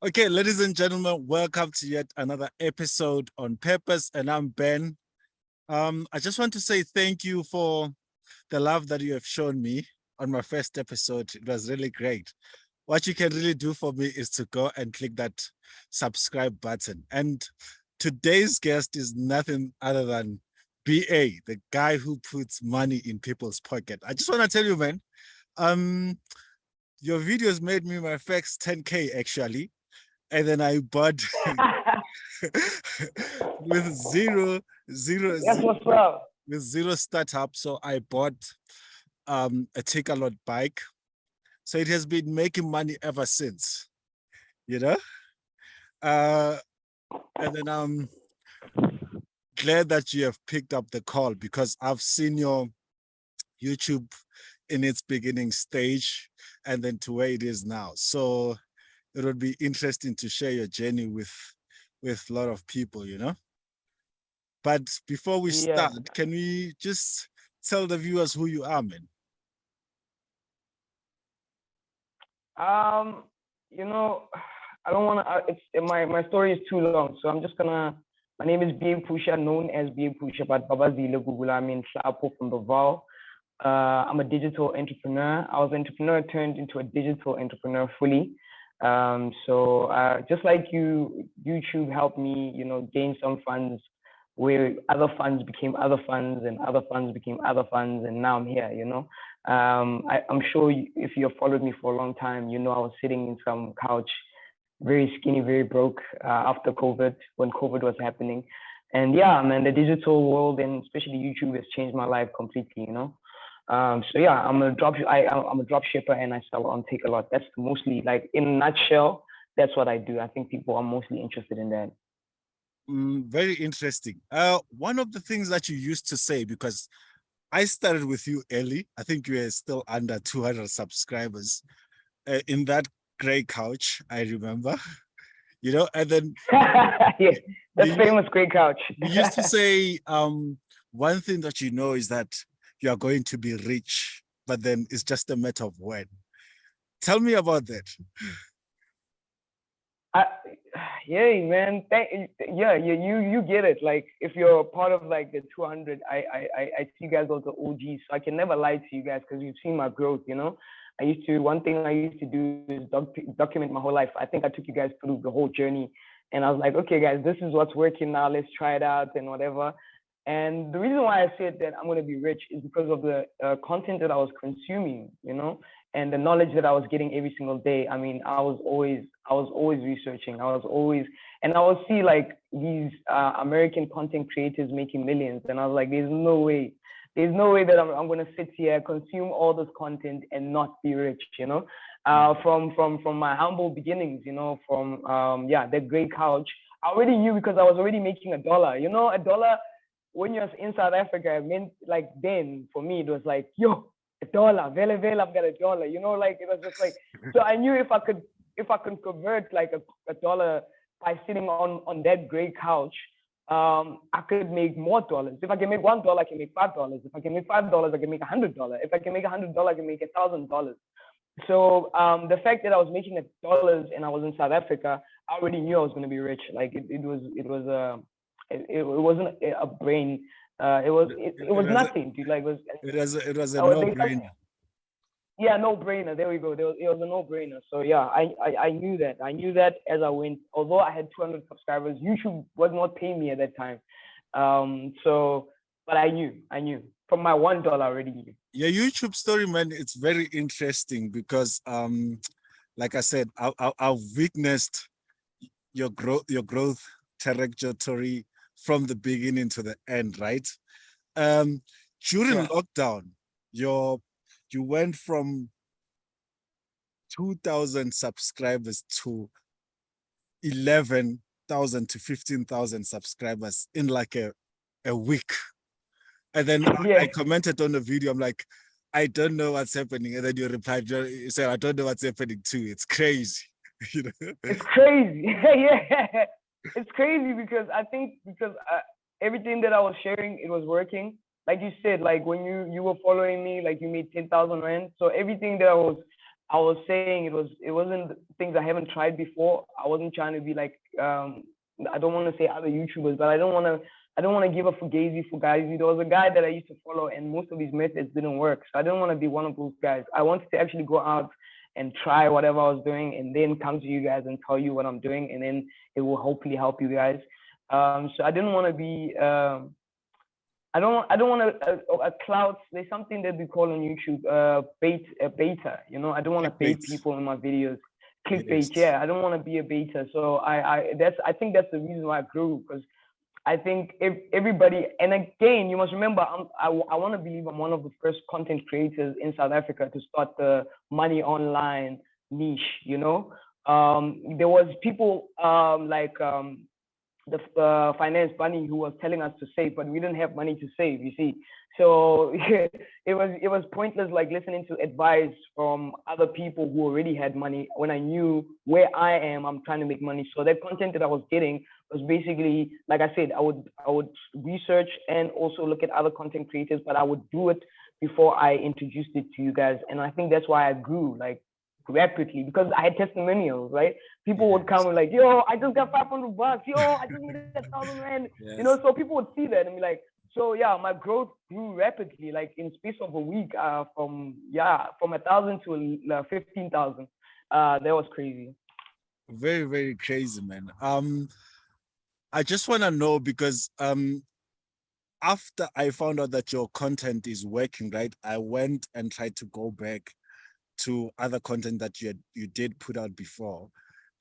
Okay, ladies and gentlemen, welcome to yet another episode on Purpose, and I'm Ben. I just want to say thank you for the love that you have shown me on my first episode. It was really great. What you can really do for me is to go and click that subscribe button. And today's guest is nothing other than BA, the guy who puts money in people's pocket. I just want to tell you, man, um, your videos made me my first 10K actually. And then I bought with That's what's up. with zero startup. So I bought a Takealot bike. So it has been making money ever since, you know. Uh, and then I'm glad that you have picked up the call because I've seen your YouTube in its beginning stage and then to where it is now. So it would be interesting to share your journey with a lot of people, you know. But before we Yeah. start, can we just tell the viewers who you are, man? Um, you know, I don't want to. It's my story is too long, so I'm just gonna. My name is B. Pusha, known as B. Pusha, but Baba Zile Google. I mean, Slapo from the Val. I'm a digital entrepreneur. I was an entrepreneur turned into a digital entrepreneur fully. So just like you, YouTube helped me, gain some funds where other funds became other funds and other funds became other funds. And now I'm here. I'm sure if you have followed me for a long time, I was sitting in some couch, very skinny, very broke after COVID, when COVID was happening. And yeah, man, the digital world and especially YouTube has changed my life completely. So yeah, I'm a drop shipper and I sell on Takealot. That's mostly, like, in a nutshell, that's what I do. I think people are mostly interested in that. Very interesting. One of the things that you used to say, because I started with you early, I think you were still under 200 subscribers in that gray couch, I remember, and then Yeah, that's you, famous gray couch. you used to say one thing that you know is that you are going to be rich, but then it's just a matter of when. Tell me about that. I, yeah, man. Yeah, you get it. Like, if you're part of like the 200, I see you guys as the OGs, so I can never lie to you guys because you've seen my growth. One thing I used to do is document my whole life. I think I took you guys through the whole journey, and I was like, okay, guys, this is what's working now. Let's try it out and whatever. And the reason why I said that I'm going to be rich is because of the content that I was consuming, and the knowledge that I was getting every single day. I mean, I was always researching. And I would see like these American content creators making millions, and I was like, there's no way that I'm going to sit here, consume all this content, and not be rich. From my humble beginnings, from that great couch, I already knew because I was already making $1. A dollar when you're in South Africa, it meant, like, then for me it was like, yo, $1, vele vele, I've got $1. Like, it was just like, so I knew if I could convert like a dollar by sitting on that great couch, I could make more dollars. If I can make $1, I can make $5. If I can make $5, I can make $100. If I can make $100, I can make $1,000. So the fact that I was making dollars and I was in South Africa, I already knew I was going to be rich. Like, it wasn't a brain. It was nothing, dude. Like, it was a no-brainer. Yeah, no brainer. There we go. It was a no brainer. So yeah, I knew that. I knew that as I went. Although I had 200 subscribers, YouTube was not paying me at that time. But I knew from my $1 I already knew. Your YouTube story, man, it's very interesting because, like I said, I've witnessed your growth trajectory from the beginning to the end, right? During lockdown, you went from 2,000 subscribers to 11,000 to 15,000 subscribers in like a week. And then I commented on the video, I'm like, I don't know what's happening. And then you replied, you said, I don't know what's happening too. It's crazy. It's crazy. Yeah. It's crazy because I think everything that I was sharing, it was working. Like you said, like when you were following me, like you made 10,000 rand. So everything that I was I was saying it wasn't things I haven't tried before. I wasn't trying to be like I don't want to say other YouTubers, but I don't want to give a fugazi for guys. There was a guy that I used to follow, and most of his methods didn't work. So I didn't want to be one of those guys. I wanted to actually go out and try whatever I was doing, and then come to you guys and tell you what I'm doing, and then it will hopefully help you guys. So I didn't want to be. I don't want a clout. There's something that we call on YouTube beta. You know, I don't want to bait Clickbait. people in my videos. Clickbait, Yes. yeah. I don't want to be a beta. So I think that's the reason why I grew, because I think if everybody, and again, you must remember, I want to believe I'm one of the first content creators in South Africa to start the money online niche. You know, there was people the finance bunny who was telling us to save, but we didn't have money to save, you see. So it was pointless like listening to advice from other people who already had money when I knew where I am. I'm trying to make money. So that content that I was getting was basically, like I said, I would research and also look at other content creators, but I would do it before I introduced it to you guys. And I think that's why I grew like rapidly, because I had testimonials, right? People would come Yes. and like, yo, I just got 500 bucks. Yo, I just made 1,000 rand. You know, Yes. so people would see that and be like, so yeah, my growth grew rapidly, like in space of a week, from 1,000 to 15,000. That was crazy. Very, very crazy, man. I just want to know because after I found out that your content is working, right? I went and tried to go back to other content that you did put out before,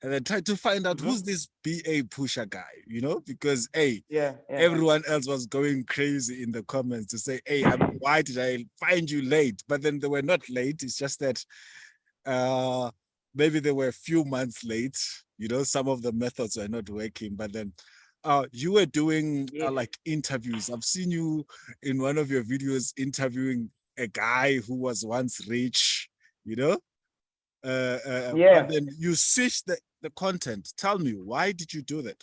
and then tried to find out who's this BA Pusha guy, you know, because hey, Yeah, yeah. everyone else was going crazy in the comments to say, hey, I mean, why did I find you late? But then they were not late. It's just that uh maybe they were a few months late. You know, some of the methods were not working, but then you were doing Yes. like interviews. I've seen you in one of your videos interviewing a guy who was once rich, you know. But Yeah. then you switched the content. Tell me, why did you do that?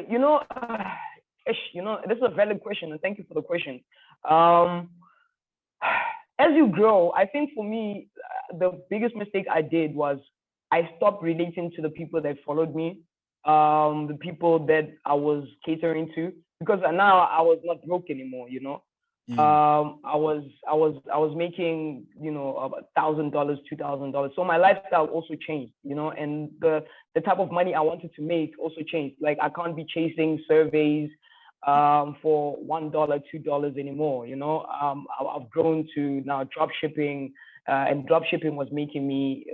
You know, you know, this is a valid question, and thank you for the question. Um, as you grow, I think for me, the biggest mistake I did was I stopped relating to the people that followed me, the people that I was catering to, because now I was not broke anymore. You know, Mm, I was making, you know, $1,000, $2,000. So my lifestyle also changed, you know, and the type of money I wanted to make also changed. Like I can't be chasing surveys for $1, $2 anymore. You know, I've grown to now drop shipping, and drop shipping was making me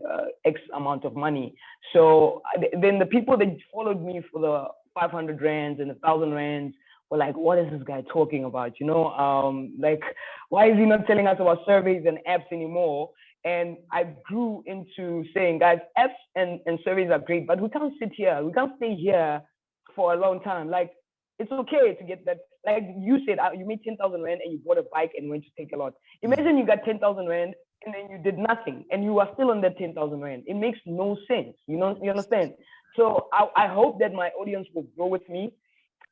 X amount of money. So then the people that followed me for the 500 rands and 1,000 rands were like, what is this guy talking about? You know, like, why is he not telling us about surveys and apps anymore? And I grew into saying, guys, apps and surveys are great, but we can't sit here. We can't stay here for a long time. Like, it's okay to get that. Like you said, you made 10,000 rand and you bought a bike and went to Takealot. mm, Imagine you got 10,000 rand and then you did nothing and you are still on that 10,000 rand. It makes no sense. You know, you understand? So I hope that my audience will grow with me.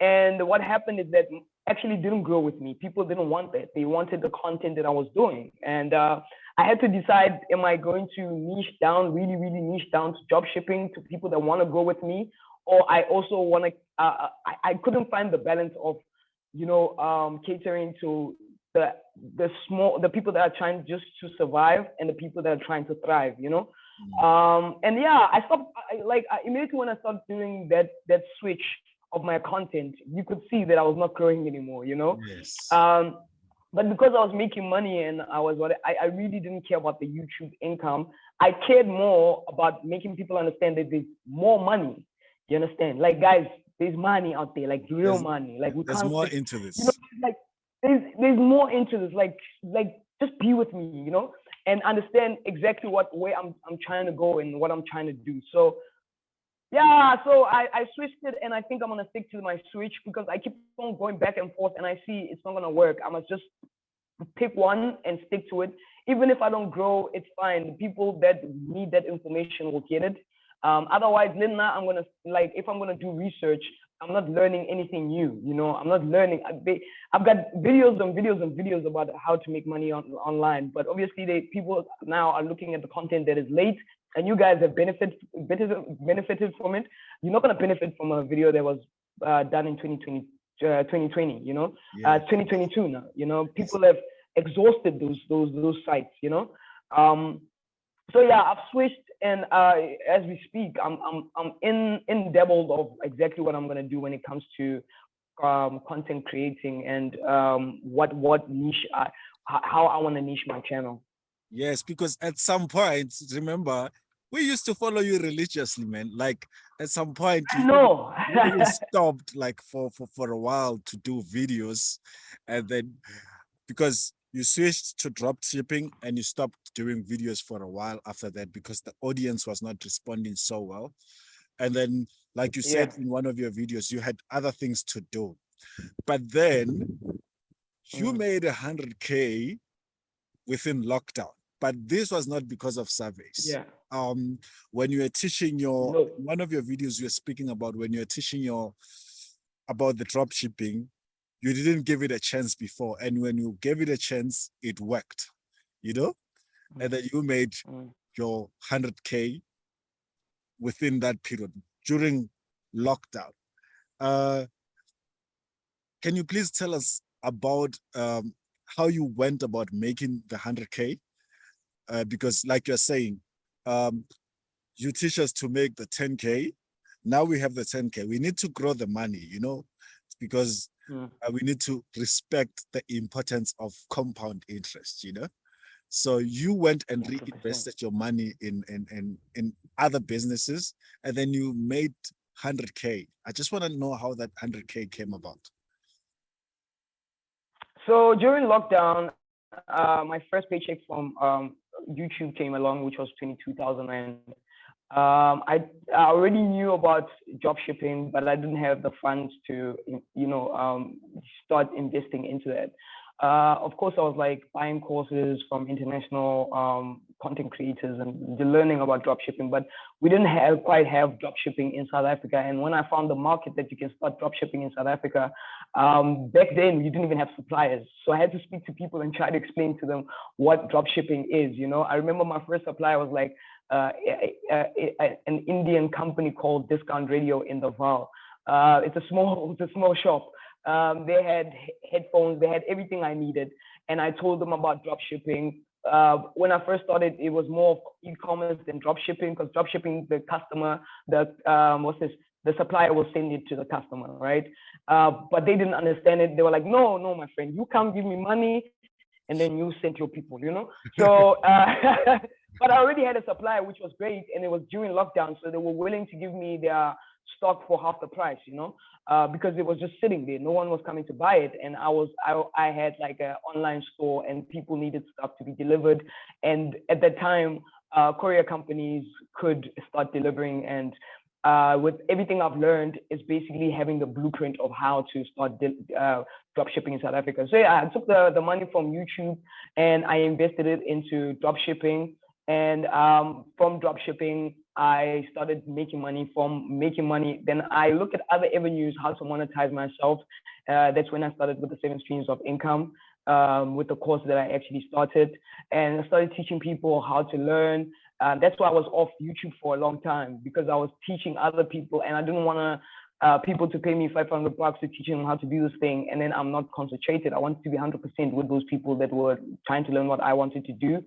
And what happened is that actually didn't grow with me. People didn't want that. They wanted the content that I was doing. And I had to decide, am I going to niche down, really, really niche down to job shipping to people that want to grow with me? Or I also want to, I couldn't find the balance of, you know, catering to the people that are trying just to survive and the people that are trying to thrive, you know? mm. And yeah, I stopped, immediately when I started doing that switch of my content, you could see that I was not growing anymore, you know? Yes. Um, but because I was making money and I really didn't care about the YouTube income. I cared more about making people understand that there's more money. You understand? Like, guys, there's money out there, like real There's money. Like we there's can't more sit, into you know, this. like there's more into this. Like just be with me, you know, and understand exactly what way I'm trying to go and what I'm trying to do. So yeah, so I switched it and I think I'm gonna stick to my switch because I keep on going back and forth and I see it's not gonna work. I must just pick one and stick to it. Even if I don't grow, it's fine. The people that need that information will get it. Otherwise, Linda, I'm gonna like if I'm gonna do research, I'm not learning anything new. You know, I'm not learning. I've got videos and videos and videos about how to make money online, but obviously, people now are looking at the content that is late, and you guys have benefited from it. You're not gonna benefit from a video that was done in 2020. You know, Yeah. 2022 now. You know, people have exhausted those sites. You know. So yeah, I've switched, and as we speak, I'm in dabbled of exactly what I'm gonna do when it comes to content creating and what niche how I want to niche my channel. Yes, because at some point, remember, we used to follow you religiously, man. Like at some point, I know. you even stopped like for a while to do videos, and then because you switched to drop shipping and you stopped doing videos for a while after that because the audience was not responding so well. And then, like you Yeah. said in one of your videos, you had other things to do. But then you made 100K within lockdown. But this was not because of surveys. Yeah. When you were teaching No. one of your videos, you were speaking about when you were teaching about the drop shipping, you didn't give it a chance before. And when you gave it a chance, it worked, you know? And then you made your 100K within that period during lockdown. Uh, can you please tell us about how you went about making the 100K? Because like you're saying, you teach us to make the 10K. Now we have the 10K. We need to grow the money, you know, because we need to respect the importance of compound interest, you know. So you went and 100%. reinvested your money in other businesses, and then you made 100K. I just want to know how that 100K came about. So during lockdown, my first paycheck from YouTube came along, which was 22,000, and I already knew about job shipping, but I didn't have the funds to start investing into that. Of course, I was like buying courses from international content creators and learning about drop shipping, but we didn't quite have drop shipping in South Africa. And when I found the market that you can start drop shipping in South Africa, back then you didn't even have suppliers. So I had to speak to people and try to explain to them what drop shipping is. You know, I remember my first supplier was like an Indian company called Discount Radio in the Val. It's a small shop. They had headphones, they had everything I needed, and I told them about drop shipping. When I first started, it was more of e-commerce than drop shipping, because drop shipping, the customer, the supplier will send it to the customer, right? But they didn't understand it. They were like, no, my friend, you can't give me money, and then you send your people, you know? So, but I already had a supplier, which was great, and it was during lockdown, so they were willing to give me their stock for half the price, you know, because it was just sitting there. No one was coming to buy it, and I had like an online store, and people needed stuff to be delivered. And at that time, courier companies could start delivering, and with everything I've learned, is basically having the blueprint of how to start drop shipping in South Africa. So yeah, I took the money from YouTube and I invested it into drop shipping. And from drop shipping, I started making money. From making money, then I looked at other avenues, how to monetize myself. That's when I started with the 7 streams of income, with the course that I actually started. And I started teaching people how to learn. That's why I was off YouTube for a long time, because I was teaching other people, and I didn't want people to pay me $500 to teach them how to do this thing, and then I'm not concentrated. I wanted to be 100% with those people that were trying to learn what I wanted to do.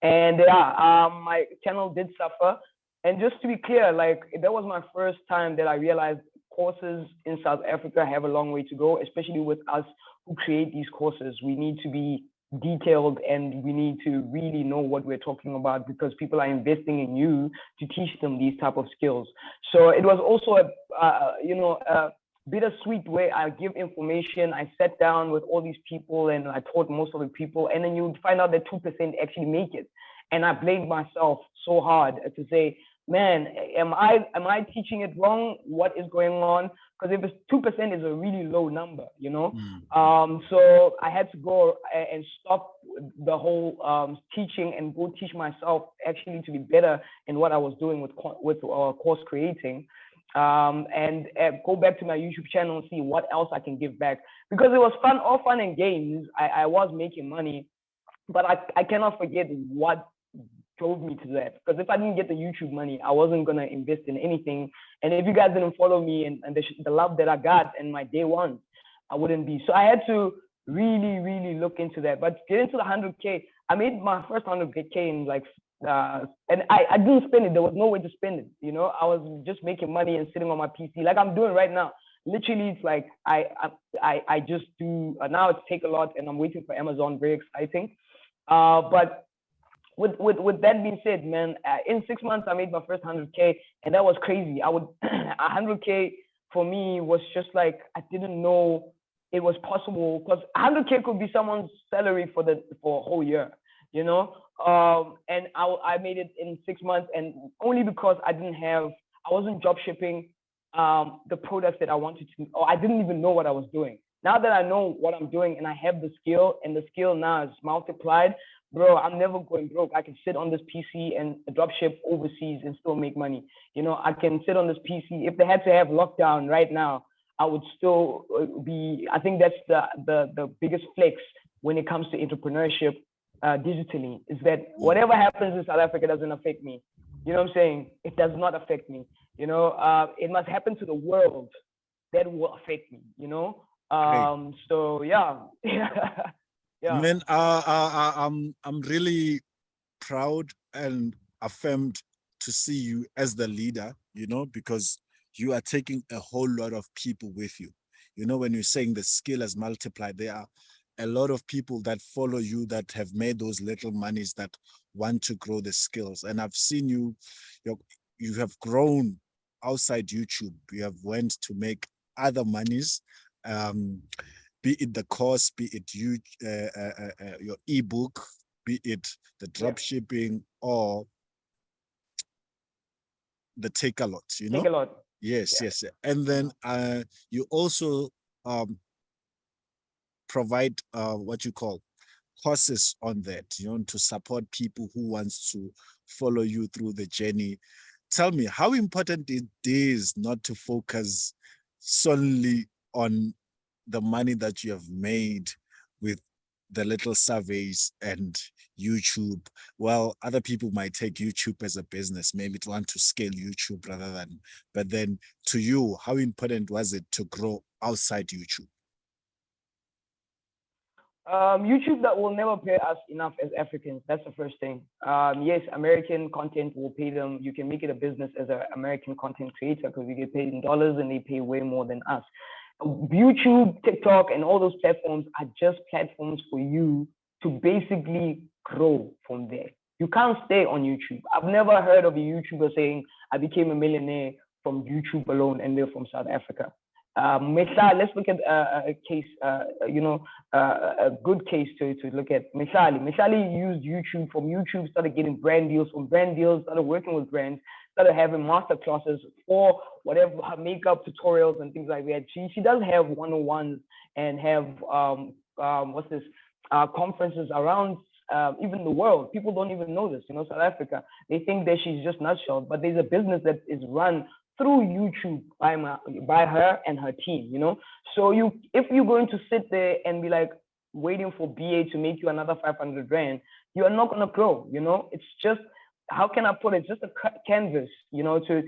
And yeah, my channel did suffer. And just to be clear, like that was my first time that I realized courses in South Africa have a long way to go, especially with us who create these courses. We need to be detailed, and we need to really know what we're talking about, because people are investing in you to teach them these type of skills. So it was also a bittersweet way. I give information. I sat down with all these people and I taught most of the people, and then you find out that 2% actually make it. And I blamed myself so hard to say, man, am I teaching it wrong? What is going on? Because if it's 2% is a really low number, So I had to go and stop the whole teaching and go teach myself actually to be better in what I was doing with course creating. And go back to my YouTube channel and see what else I can give back, because it was fun, all fun and games. I was making money, but I cannot forget what drove me to that. Because if I didn't get the YouTube money, I wasn't gonna invest in anything. And if you guys didn't follow me and the love that I got in my day one, I wouldn't be. So I had to really, really look into that. But getting to the 100K, I made my first 100K in like, and I didn't spend it. There was no way to spend it. I was just making money and sitting on my PC like I'm doing right now. Literally, it's like I just do now. It's Takealot, and I'm waiting for Amazon. Very exciting. But with that being said, man, in 6 months I made my first 100K, and that was crazy. 100K for me was just like, I didn't know it was possible, because 100K could be someone's salary for a whole year, and I made it in 6 months, and only because I wasn't drop shipping the products that I wanted to, or I didn't even know what I was doing. Now that I know what I'm doing and I have the skill, and the skill now is multiplied, bro, I'm never going broke. I can sit on this PC and drop ship overseas and still make money. I can sit on this PC. If they had to have lockdown right now, I would still be. I think that's the biggest flex when it comes to entrepreneurship digitally, is that whatever happens in South Africa doesn't affect me. You know what I'm saying? It does not affect me. It must happen to the world that will affect me. So yeah. Yeah. Man, I'm really proud and affirmed to see you as the leader, because you are taking a whole lot of people with you. When you're saying the skill has multiplied, there are a lot of people that follow you that have made those little monies that want to grow the skills. And I've seen you have grown outside YouTube. You have went to make other monies. Be it the course, be it your ebook, be it the drop shipping or the Takealot, Takealot. Yes, yes. And then you also provide what you call courses on that, to support people who wants to follow you through the journey. Tell me how important it is not to focus solely on the money that you have made with the little surveys and YouTube. Well, other people might take YouTube as a business, maybe to want to scale YouTube but then to you, how important was it to grow outside YouTube? YouTube that will never pay us enough as Africans. That's the first thing. Yes, American content will pay them. You can make it a business as an American content creator, because you get paid in dollars and they pay way more than us. YouTube, TikTok, and all those platforms are just platforms for you to basically grow from there. You can't stay on YouTube. I've never heard of a YouTuber saying, I became a millionaire from YouTube alone, and they're from South Africa. Let's look at a case, a good case to look at. Mesali used YouTube. From YouTube, started getting brand deals. From brand deals, started working with brands, started having master classes for whatever her makeup tutorials and things like that. She does have 101s and have conferences around even the world. People don't even know this. South Africa, they think that she's just nutshell, but there's a business that is run through YouTube by her and her team. So if you're going to sit there and be like waiting for BA to make you another 500 rand, you are not going to grow. It's just, how can I put it? Just a canvas, to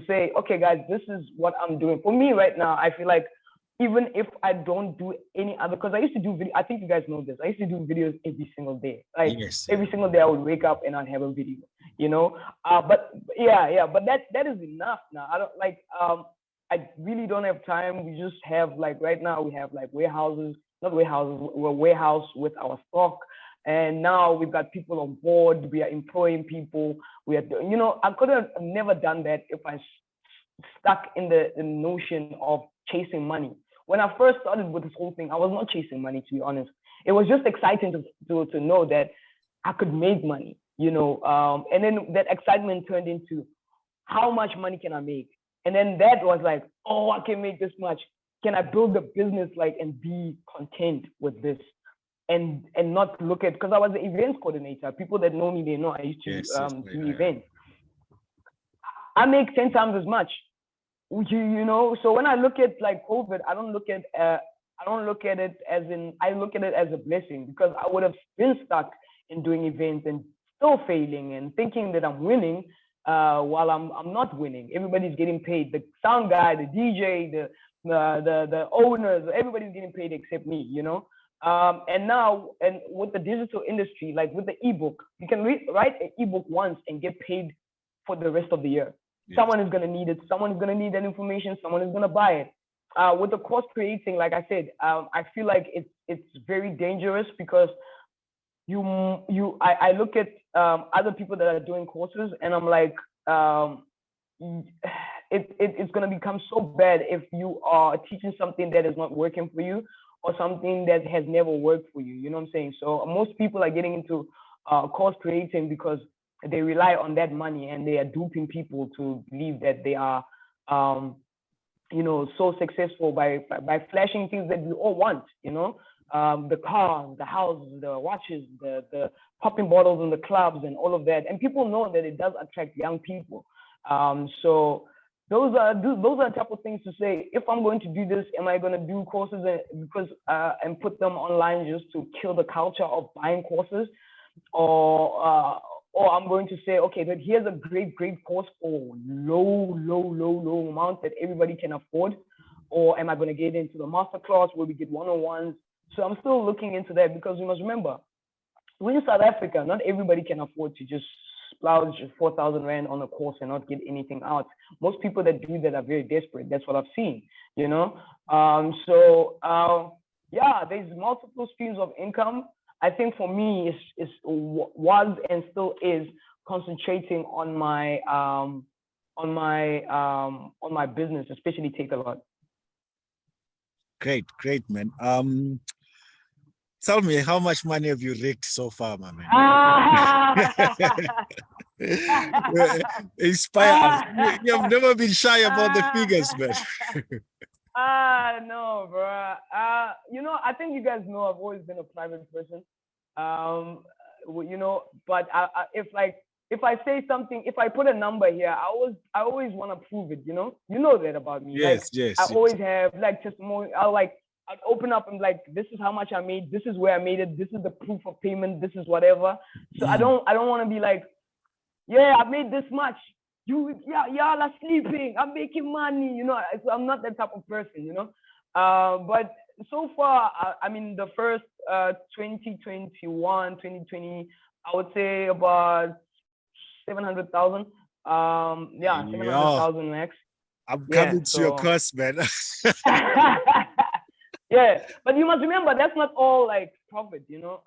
say, okay, guys, this is what I'm doing. For me right now, I feel like even if I don't do any other, because I used to do video, I think you guys know this. I used to do videos every single day. Every single day I would wake up and I'd have a video, but that is enough now. I don't I really don't have time. We just have right now we have warehouse with our stock. And now we've got people on board. We are employing people. I could have never done that if I stuck in the notion of chasing money. When I first started with this whole thing, I was not chasing money, to be honest. It was just exciting to know that I could make money, and then that excitement turned into, how much money can I make? And then that was like, oh, I can make this much. Can I build a business like and be content with this? And not look at, because I was the events coordinator. People that know me, they know I used to do events. I make 10 times as much. You know, so when I look at like COVID, I don't look at it as in, I look at it as a blessing, because I would have been stuck in doing events and still failing and thinking that I'm winning while I'm not winning. Everybody's getting paid. The sound guy, the DJ, the owners, everybody's getting paid except me, you know. And now, and with the digital industry, like with the ebook, you can write an ebook once and get paid for the rest of the year. Yes. Someone is going to need it. Someone is going to need that information. Someone is going to buy it. With the course creating, like I said, I feel like it's very dangerous, because I look at other people that are doing courses, and I'm like, it's going to become so bad if you are teaching something that is not working for you, or something that has never worked for you. You know what I'm saying? So most people are getting into course creating because they rely on that money, and they are duping people to believe that they are, you know, so successful by flashing things that we all want, you know, the cars, the houses, the watches, the popping bottles in the clubs and all of that. And people know that it does attract young people. So those are the type of things to say, if I'm going to do this, am I going to do courses and put them online just to kill the culture of buying courses? Or I'm going to say, okay, but here's a great course for low amount that everybody can afford. Or am I going to get into the masterclass where we get one-on-ones? So I'm still looking into that, because you must remember, we're in South Africa. Not everybody can afford to just splurge 4,000 Rand on a course and not get anything out. Most people that do that are very desperate. That's what I've seen, you know? Yeah, there's multiple streams of income. I think for me, it was and still is concentrating on my business, especially Takealot. Great, man. Tell me, how much money have you raked so far, my man? Inspire. You have never been shy about the figures, man. No, bro. You know, I think you guys know I've always been a private person. You know, but if I say something, if I put a number here, I always want to prove it. You know that about me. Yes, like, I always have like testimony. I'd open up and like, this is how much I made. This is where I made it. This is the proof of payment. This is whatever. So I don't want to be like, yeah, I made this much. Y'all are sleeping. I'm making money. You know, I'm not that type of person. You know, but so far, I mean, the first 2021, 2020, I would say about 700,000. 700,000 max. I'm coming to your course, man. Yeah, but you must remember, that's not all like profit, you know.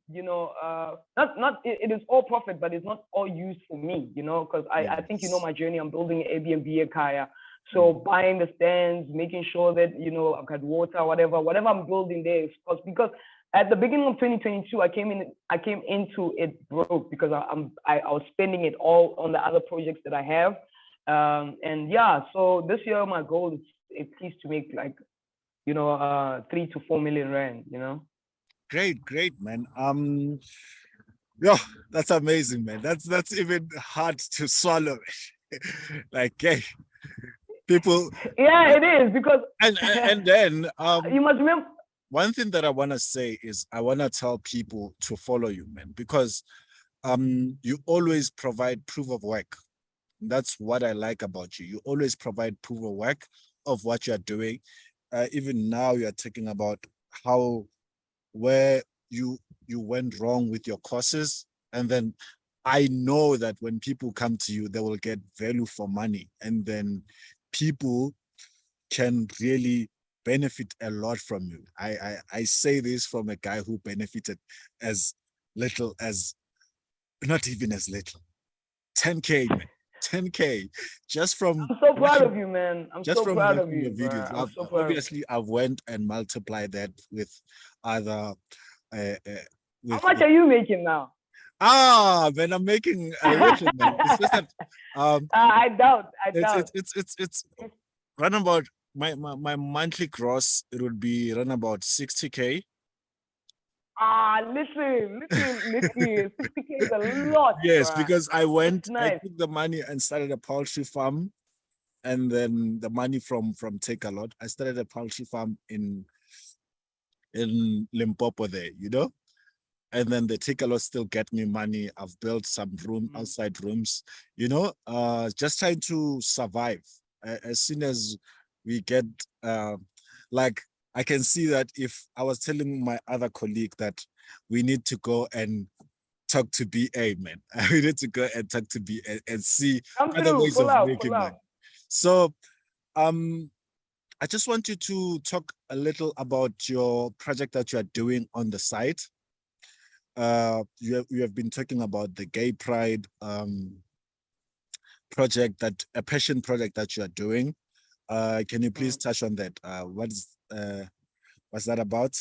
It is all profit, but it's not all used for me, you know, because I think you know my journey. I'm building an Airbnb a Kaya. So buying the stands, making sure that, you know, I've got water, whatever I'm building there, because at the beginning of 2022, I came into it broke, because I was spending it all on the other projects that I have. And yeah, so this year my goal is at least to make like, you know, 3 to 4 million Rand, you know. Great, man. Yeah, that's amazing, man. That's even hard to swallow. Like, hey, people. Yeah, it is, because and then you must remember. One thing that I want to say is I want to tell people to follow you, man, because you always provide proof of work. That's what I like about you. You always provide proof of work of what you're doing. Even now, you're talking about where you went wrong with your courses, and then I know that when people come to you, they will get value for money, and then people can really benefit a lot from you. I say this from a guy who benefited as little as, not even as little, 10K, man. 10K just from. I'm so proud of you, man. I'm so proud of you. Videos. Obviously, I've went and multiplied that with other. How much are you making now? Man, I'm making a living, man. It's just that I doubt. I it's doubt. it's it's it's it's run about my monthly gross. It would be run about 60K. Listen. 60K is a lot, Yes, bruh. because That's I nice. took the money and started a poultry farm, and then the money from Takealot. I started a poultry farm in Limpopo there, and then the Takealot still get me money. I've built some Mm. outside rooms, just trying to survive. As soon as we get, uh, like, I can see that if I was telling my other colleague that we need to go and talk to BA, man. We need to go and talk to BA and see Come other through. ways of Pull making money. out. So, um, I just want you to talk a little about your project that you are doing on the side. You have been talking about the gay pride project, that a passion project that you are doing. Can you please Mm. touch on that? What's that about?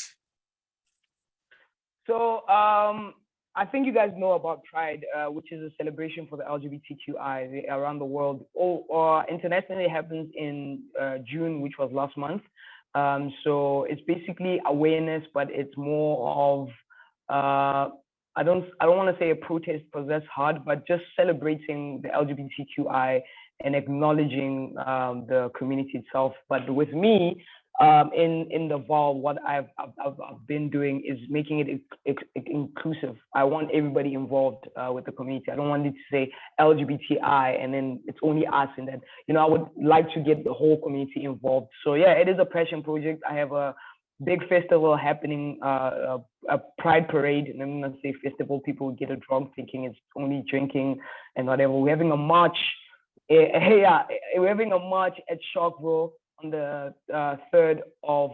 So, I think you guys know about Pride, which is a celebration for the LGBTQI around the world. Internationally, it happens in June, which was last month. So it's basically awareness, but it's more of I don't want to say a protest because that's hard, but just celebrating the LGBTQI and acknowledging the community itself. But with me, in the Val, what I've been doing is making it inclusive. I want everybody involved with the community. I don't want it to say LGBTI and then it's only us and then I would like to get the whole community involved. So yeah, it is a passion project. I have a big festival happening, a pride parade. And I'm gonna say festival. People get it wrong, thinking it's only drinking and whatever. We're having a march. Yeah, we're having a march at Sharkville on the 3rd of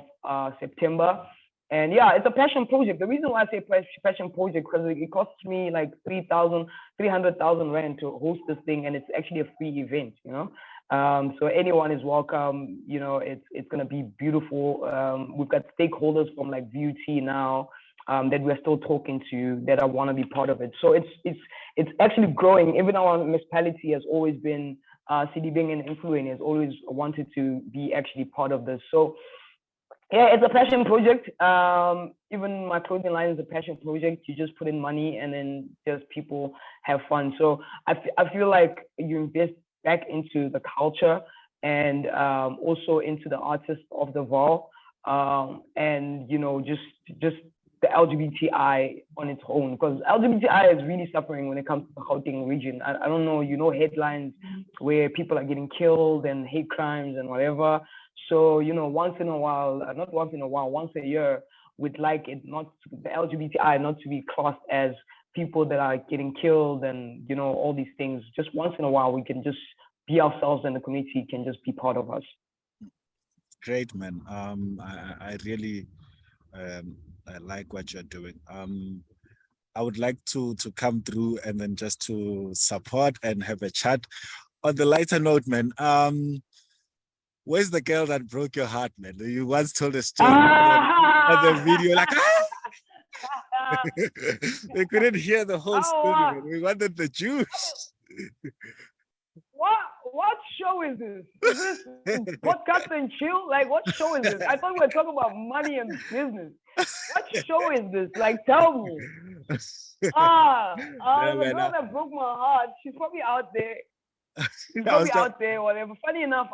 September. And yeah, it's a passion project. The reason why I say passion project because it costs me like 300,000 rand to host this thing, and it's actually a free event. So anyone is welcome. It's gonna be beautiful. We've got stakeholders from like VUT now that we're still talking to that I want to be part of it. So it's actually growing. Even our municipality has always been CDBing and Influent has always wanted to be actually part of this. So yeah, it's a passion project. Even my clothing line is a passion project. You just put in money and then just people have fun. So I feel like you invest back into the culture and also into the artists of the Val. And just the LGBTI on its own, because LGBTI is really suffering when it comes to the Gauteng region. I don't know, headlines where people are getting killed and hate crimes and whatever. So, once in a while, not once in a while, once a year, we'd like it not the LGBTI not to be classed as people that are getting killed and, all these things. Just once in a while, we can just be ourselves and the community can just be part of us. Great, man. I really I like what you're doing. I would like to come through and then just to support and have a chat. On the lighter note, man, where's the girl that broke your heart, man? You once told a story on the video, like, they couldn't hear the whole story, man. We wanted the juice. What show is this? Is this podcast and chill? Like, what show is this? I thought we were talking about money and business. What show is this? Like, tell me. The girl that broke my heart, she's probably out there. She's probably out there, whatever. Funny enough,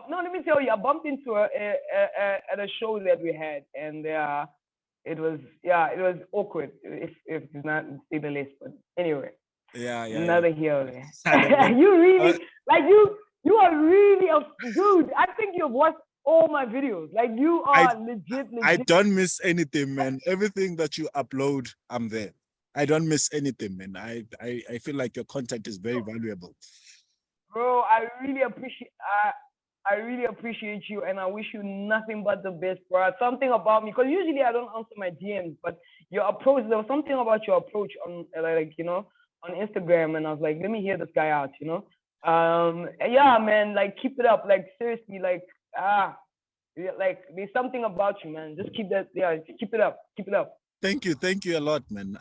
no, let me tell you, I bumped into her at a show that we had, and it was awkward, if it's not say the least. But anyway, another here. You really you are really a dude. I think you've watched all my videos. Like you are legit. I don't miss anything, man. Everything that you upload, I'm there. I don't miss anything, man. I feel like your content is very valuable. Bro, I really appreciate you, and I wish you nothing but the best, bro. Something about me, because usually I don't answer my DMs, but your approach, there was something about your approach on on Instagram, and I was like, let me hear this guy out, yeah, man, like keep it up, like seriously, like like there's something about you, man. Just keep that, keep it up. Thank you a lot, man.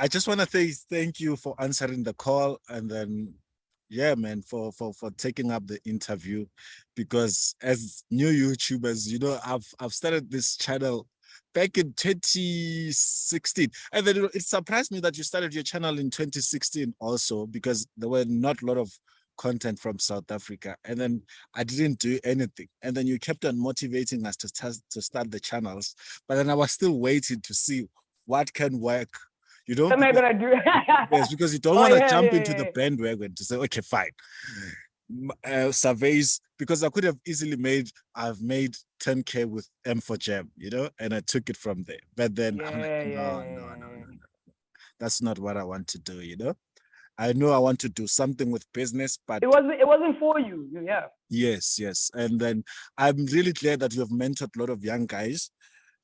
I just want to say thank you for answering the call, and then yeah, man, for taking up the interview, because as new YouTubers, you know, I've started this channel back in 2016, and then it surprised me that you started your channel in 2016 also, because there were not a lot of content from South Africa, and then I didn't do anything, and then you kept on motivating us to start the channels, but then I was still waiting to see what can work, you know, What am I because gonna do? yes, because you don't Oh want to yeah, jump yeah, into the yeah. bandwagon to say, okay, fine. Surveys, because I could have easily I've made 10K with M4Jam, you know, and I took it from there. But then I'm like, Yeah, yeah, no, yeah, no, no, no, yeah. no. That's not what I want to do, you know. I know I want to do something with business, but It wasn't for you. Yeah. yes, yes. And then I'm really glad that you have mentored a lot of young guys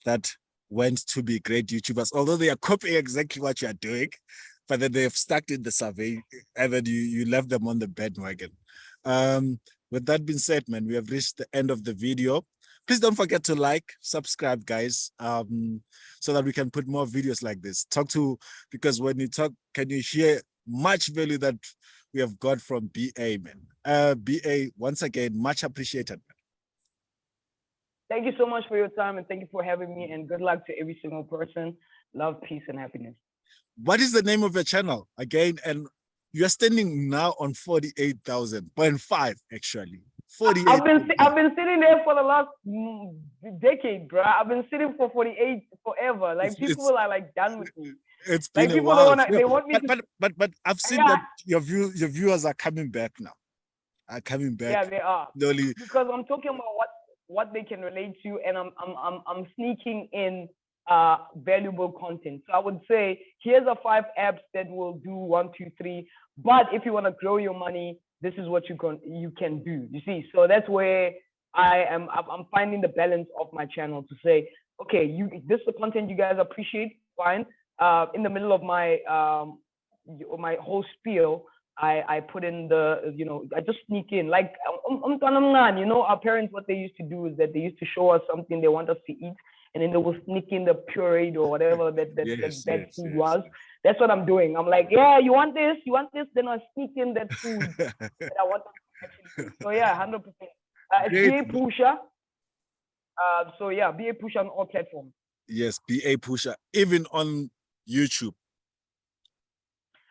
that went to be great YouTubers, although they are copying exactly what you are doing, but then they have stuck in the survey, and then you left them on the bandwagon. With that being said, man, we have reached the end of the video. Please don't forget to like, subscribe, guys, so that we can put more videos like this. Because when you talk, can you hear much value that we have got from BA, man? BA, once again, much appreciated. Thank you so much for your time and thank you for having me. And good luck to every single person. Love, peace, and happiness. What is the name of your channel again? And you're standing now on 48,000.5 actually. 48. I've been sitting there for the last decade, bro. I've been sitting for 48 forever. Like people are like done with me. It's been Like a people don't while. wanna. They want me to. But I've seen Yeah, that your viewers are coming back now. Are coming back yeah, they are slowly. because I'm talking about what they can relate to, and I'm sneaking in valuable content. So I would say here's a 5 apps that will do 1, 2, 3. But if you want to grow your money, this is what you can do. You see, so that's where I'm finding the balance of my channel to say, okay, this is the content you guys appreciate, fine. In the middle of my whole spiel, I put in I just sneak in. Like, our parents, what they used to do is that they used to show us something they want us to eat, and then they will sneak in the pureed or whatever that food was. That's what I'm doing. I'm like, yeah, you want this? You want this? Then I sneak in that food that I want them to actually eat. So yeah, 100%. It's Great. BA Pusha. So yeah, BA Pusha on all platforms. Yes, BA Pusha, even on YouTube.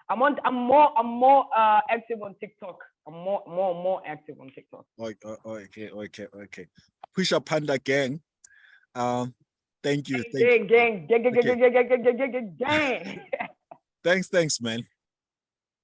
I'm more active on TikTok. I'm more active on TikTok. Okay. Pusha Panda gang. Thank you. Gang. Thanks, man.